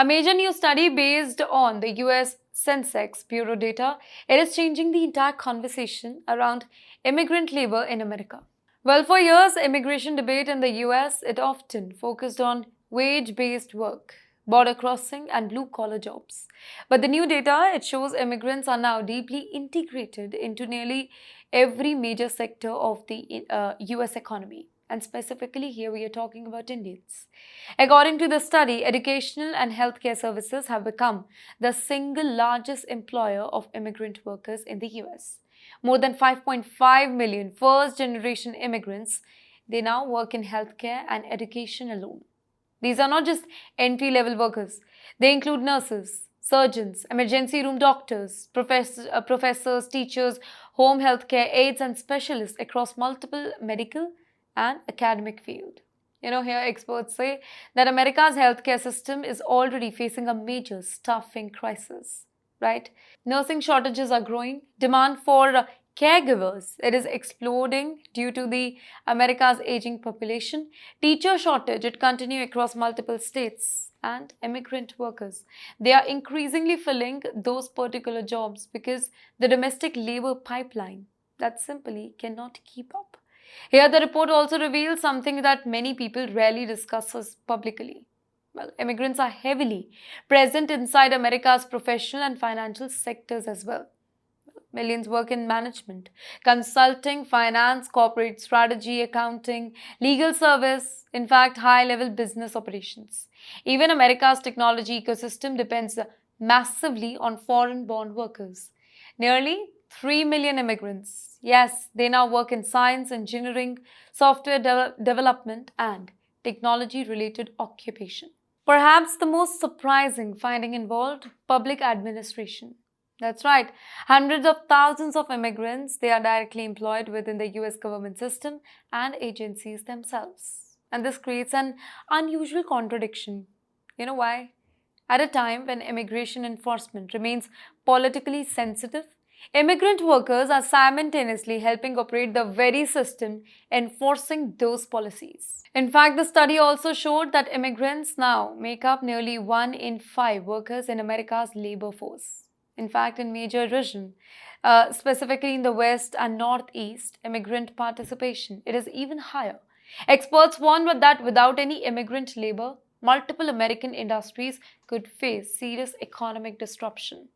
A major new study based on the US Census Bureau data, it is changing the entire conversation around immigrant labor in America. Well, for years, immigration debate in the US, it often focused on wage-based work, border crossing, and blue-collar jobs. But the new data, it shows immigrants are now deeply integrated into nearly every major sector of the US economy. And specifically, here we are talking about Indians. According to the study, educational and healthcare services have become the single largest employer of immigrant workers in the US. More than 5.5 million first generation immigrants, they now work in healthcare and education alone. These are not just entry level workers, they include nurses, surgeons, emergency room doctors, professors, teachers, home healthcare aides, and specialists across multiple medical and academic fields. Here experts say that America's healthcare system is already facing a major staffing crisis, right? Nursing shortages are growing. Demand for caregivers, it is exploding due to the America's aging population. Teacher shortage, it continue across multiple states. And immigrant workers, they are increasingly filling those particular jobs because the domestic labor pipeline that simply cannot keep up. Here, the report also reveals something that many people rarely discuss publicly. Well, immigrants are heavily present inside America's professional and financial sectors as well. Millions work in management, consulting, finance, corporate strategy, accounting, legal service, in fact, high level business operations. Even America's technology ecosystem depends massively on foreign born workers. Nearly 3 million immigrants. Yes, they now work in science, engineering, software development, and technology related occupation. Perhaps the most surprising finding involved public administration. That's right. Hundreds of thousands of immigrants, they are directly employed within the US government system and agencies themselves. And this creates an unusual contradiction. You know why? At a time when immigration enforcement remains politically sensitive, immigrant workers are simultaneously helping operate the very system enforcing those policies. In fact, the study also showed that immigrants now make up nearly 1 in 5 workers in America's labor force. In fact, in major regions, specifically in the West and Northeast, immigrant participation it is even higher. Experts warn that without any immigrant labor, multiple American industries could face serious economic disruption.